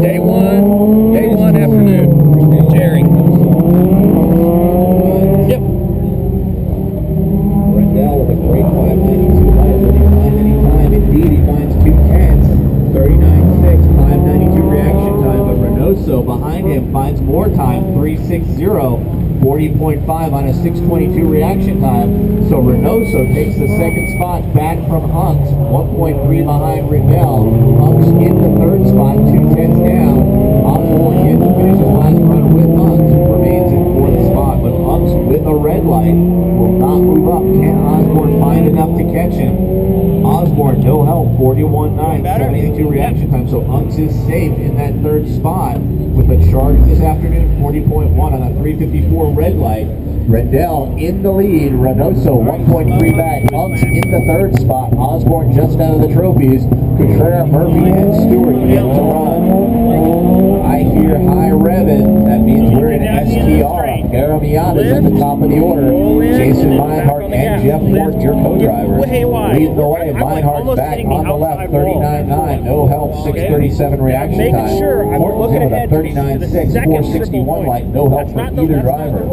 Day one afternoon. Jerry. Yep. Rendell with a great 592, 595. Indeed, he finds 210s, 39.6, 592 reaction time. But Reynoso behind him finds more time, 360. 40.5 on a 622 reaction time. So Reynoso takes the second spot back from Unks, 1.3 behind Rendell. Unks in the third spot, 2/10 down. Osborne yet to finish his last run with Unks, remains in fourth spot. But Unks with a red light will not move up. Can Osborne find enough to catch him? Osborne, no help, 41.9, 782 reaction time. So Unks is safe in that third spot with a charge this afternoon, 40.1 on a 354 red light. Rendell in the lead, Reynoso 1.3 back, Unks in the third spot, Osborne just out of the trophies, Contreras, Murphy, and Stewart yet to run. I hear high revving, that means we're in STR. Aramiata's at the top of the order. Jason Meinhardt and Jeff Fort, your co-drivers, lead the way. Meinhardt's back on the left, 39.9, no help, 637 reaction time. Fort's in with a 39.6, 461 light, no help for either driver.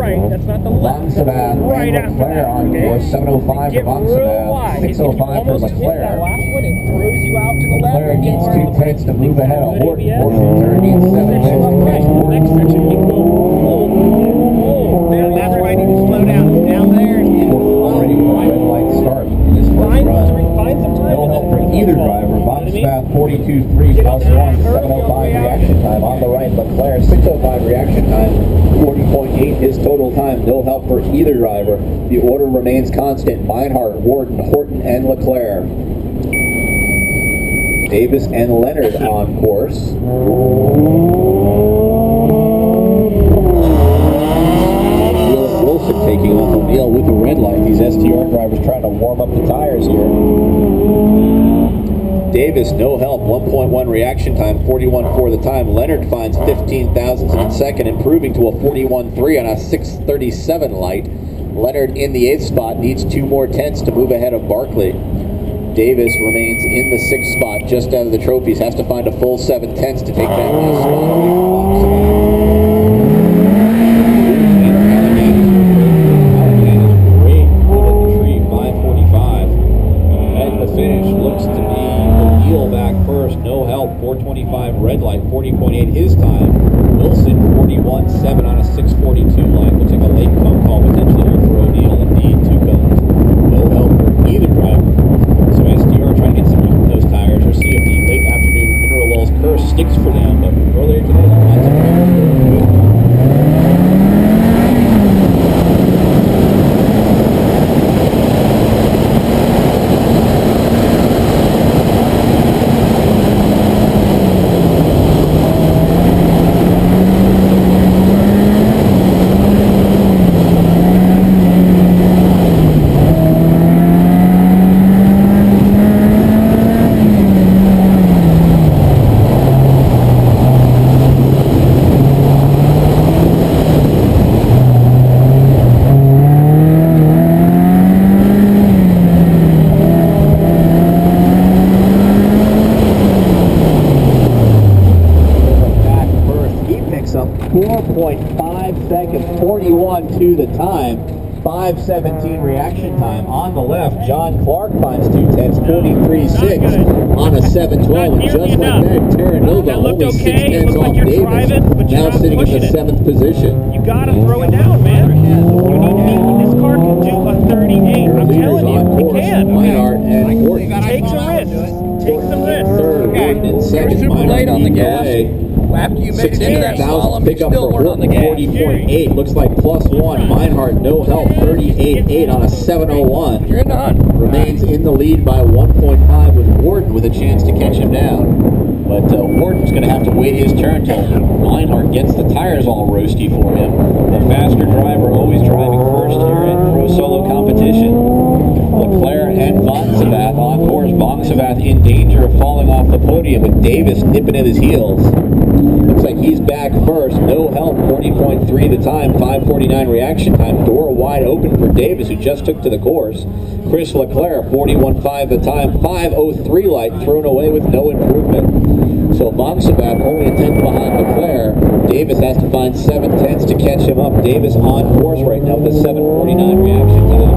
Bonsabath and Leclerc on course, 7:05 for Bonsabath, 6:05 for Leclerc. Leclerc needs 2/10 to move ahead of Horton. Horton turn needs 7/10 to catch Horton. That's why I need to slow down. Down there. Already with a red light start in this first run. No help for either driver. Bonsabath 42.3 plus 1, 7:05 reaction time. On the right, Leclerc 6:05 reaction time, 40.8 his total time. No help for either driver. The order remains constant. Meinhardt, Warden, Horton, and Leclerc. Davis and Leonard on course. Wilson taking off O'Neill with the red light. These STR drivers trying to warm up the tires here. Davis, no help, 1.1 reaction time, 41.4 the time. Leonard finds 15 thousandths in second, improving to a 41.3 on a 637 light. Leonard in the 8th spot needs 2 more tenths to move ahead of Barkley. Davis remains in the 6th spot, just out of the trophies, has to find a full 7 tenths to take that last spot. Great, put in the tree, 5:45. And the finish looks to be O'Neill back first, no help, 4:25 red light, 40.8 his time. Wilson 41.7 on a 6:42 light. We'll take a late phone call potentially here for O'Neill. Indeed, 2 cones. No help for either driver. So STR trying to get some of those tires or see if the late afternoon mineral wells curse sticks for them. But earlier today, lots of up 4.5 seconds, 41 to the time, 5:17 reaction time. On the left, John Clark finds 2 tenths, 43.6 on a 7:12, and just like that, Terranova only 6 tenths off Davis, now sitting in the 7th position. You gotta throw it down, man. You need to, this car can do a 38. I'm telling you, it can. Meinhardt and Horton. Take some risk. Take some risk. Third, Horton in second. Super late on the gas. After you make it into that slalom, you still weren't on the gas. 40.8, looks like +1. Meinhardt, no help, 38.8 on a 7:01. You're in the hunt. Remains in the lead by 1.5 with Warden with a chance to catch him down. But Warden's going to have to wait his turn till Meinhardt gets the tires all roasty for him. The faster driver always driving first here in Pro Solo competition. Leclerc and Bonsabath on course. Bonsabath in danger of falling off the podium, with Davis nipping at his heels. Looks like he's back first. No help, 40.3 the time, 5:49 reaction time. Door wide open for Davis, who just took to the course. Chris Leclerc, 41.5 the time, 5:03 light, thrown away with no improvement. So Moxabat only a tenth behind Leclerc. Davis has to find 7/10 to catch him up. Davis on course right now with a 7:49 reaction time.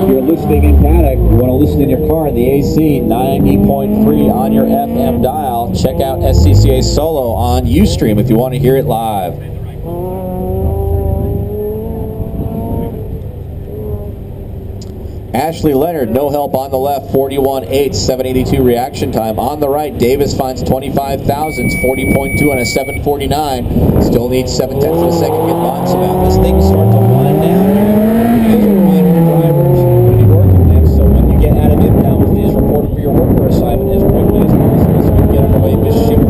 You're listening in paddock. You want to listen in your car in the AC 90.3 on your FM dial. Check out SCCA Solo on Ustream if you want to hear it live. Ashley Leonard, no help on the left, 41.8, 782 reaction time. On the right, Davis finds 25 thousandths, 40.2 on a 749. Still needs 7/10 of a second to get Moxabat. This thing starts to wind down here. These are minor drivers going to be working next, so when you get out of impound, please report for your worker assignment as quickly as possible so we can get underway. Miss Ship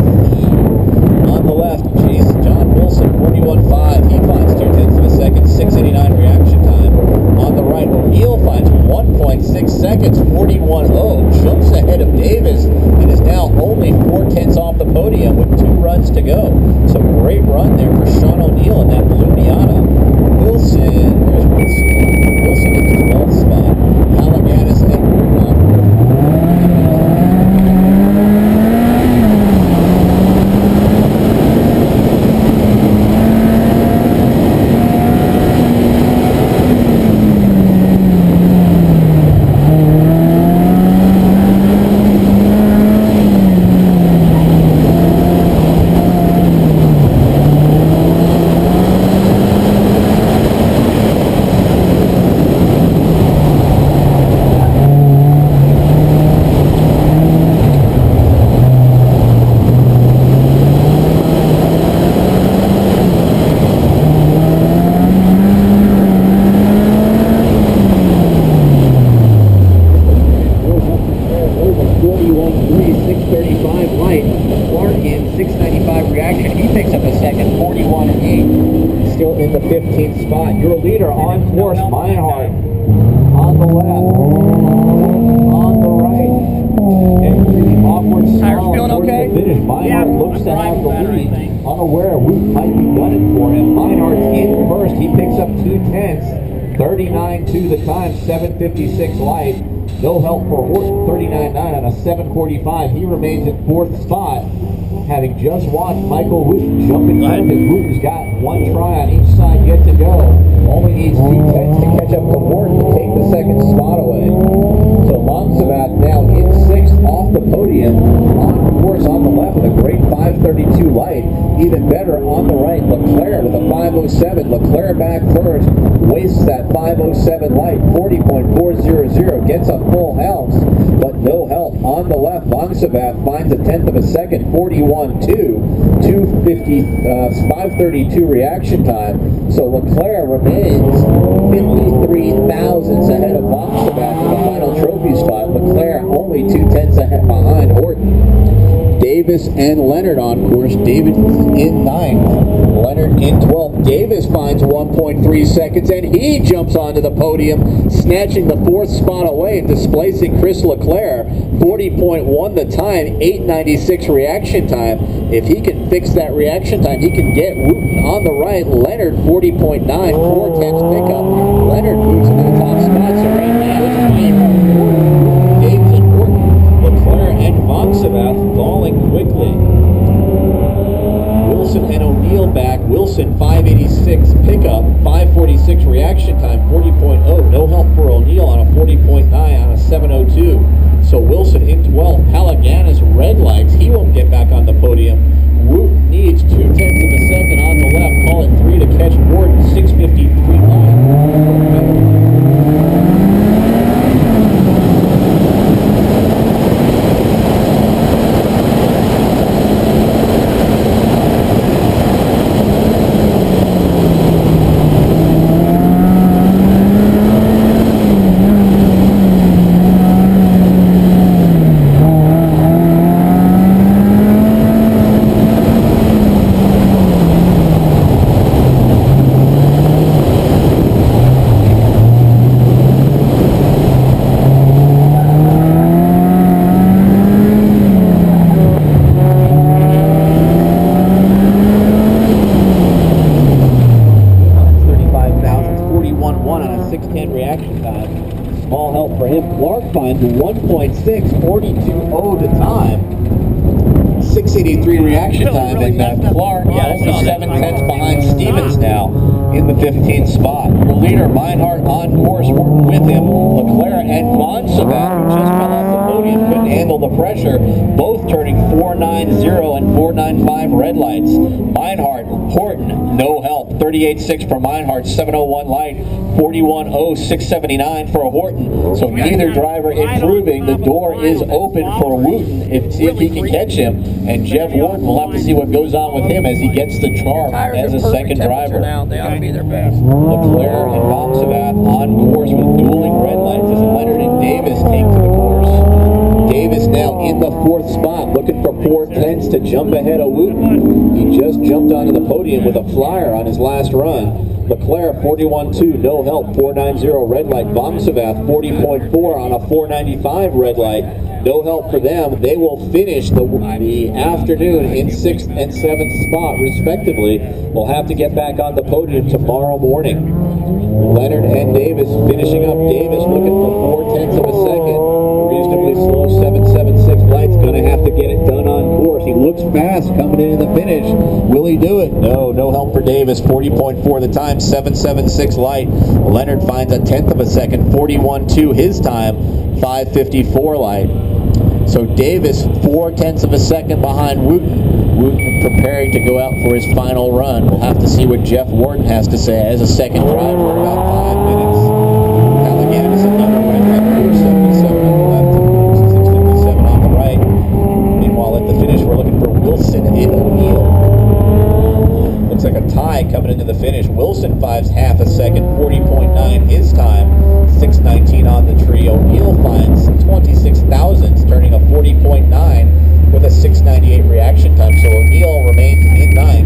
on the left, geez, John Wilson, 41.5. He finds 2/10 of a second, 689 reaction time. On the right, O'Neill finds 1.6 seconds, 41.0, jumps ahead of Davis, and is now only 4/10 off the podium with 2 runs to go. So great run there for Sean O'Neill in that blue Miata. Wilson, where's Wilson? Wilson in the 12th spot. Halliganis and Gordon. Your leader on course, Meinhardt. On the left. On the right. And really awkward stall feeling towards okay? the finish. Meinhardt looks to have the lead. Unaware Root might be gunning for him. Meinhardt's in first. He picks up 2/10. 39.2 the time, 7:56 light. No help for Horton, 39.9 on a 7:45. He remains in 4th spot, having just watched Michael Wooten jump in front of him. Wooten's got 1 try on each side yet to go. Only needs 2/10 to catch up to Horton to take the 2nd spot away. So Moxabat now in 6th off the podium, on course on the left with a great 5:32 light. Even better on the right, Leclerc with a 5:07. Leclerc back first, wastes that 5:07 light, 40.400, gets a full house, but no help. On the left, Moxabat finds a 1/10 of a second, 41.2, 5:32 reaction time. So Leclerc remains 53 thousandths ahead of Moxabat for the final trophy spot. Leclerc only 2/10 ahead behind Horton. Davis and Leonard on course. Davis in 9th, Leonard in 12th. Davis finds 1.3 seconds and he jumps onto the podium, snatching the 4th spot away and displacing Chris Leclerc. 40.1 the time, 8:96 reaction time. If he can fix that reaction time, he can get Wooten on the right. Leonard 40.9, 4/10 pickup. Leonard moves into the top spot. So right now it's Davis and Horton, Leclerc and Moxabat falling quickly. Wilson and O'Neill back. Wilson 586 pickup, 546 reaction time, 40.0. No help for O'Neill on a 40.9 on a 702. So Wilson in 12th. Halliganis red lights. He won't get back on the podium. Root needs 2/10 of a second on the left. Call it 3 to catch Gordon. 6:53 line. Small help for him. Clark finds 1.6, 42.0 the time. 6:83 reaction time, and Clark only 7/10 behind Stevens now in the 15th spot. Your leader, Meinhardt, on course, working with him. Leclerc and Monsavat, who just fell off the podium, couldn't handle the pressure, both turning 490 and 495 red lights. Meinhardt, Horton, no help. 38.6 for Meinhardt, 701 light, 41.0679 for Horton. So neither driver improving. The door is open for Wooten see if he can catch him. And Jeff Wharton, will have to see what goes on with him as he gets the charm as a second driver. Now they ought to be their best. Leclerc and Monsavat on course with dueling red lights as Leonard and Davis take to the course. Davis now in the 4th spot, looking for 4/10 to jump ahead of Wooten. He just jumped onto the podium with a flyer on his last run. Leclerc 41.2, no help, 490 red light. Monsavat 40.4 on a 495 red light. No help for them. They will finish the afternoon in 6th and 7th spot, respectively. We'll have to get back on the podium tomorrow morning. Leonard and Davis finishing up. Davis looking for 4/10 of a second. Reasonably slow 7.76 lights. Going to have to get it done on course. He looks fast coming into the finish. Will he do it? No help for Davis. 40.4 the time, 7.76 light. Leonard finds a 1/10 of a second, 41.2 his time, 5.54 light. So Davis 4/10 of a second behind Wooten. Wooten preparing to go out for his final run. We'll have to see what Jeff Wharton has to say as a second driver in about 5 minutes. Allegheny is another red light, 477 on the left, 657 on the right. Meanwhile, at the finish, we're looking for Wilson and O'Neill. Looks like a tie coming into the finish. Wilson finds half a second, 40.9 his time, 6:19 on the tree. O'Neill finds 26 thousandths, turning a 40.9 with a 6:98 reaction time. So O'Neill remains in 9.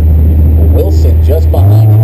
Wilson just behind him.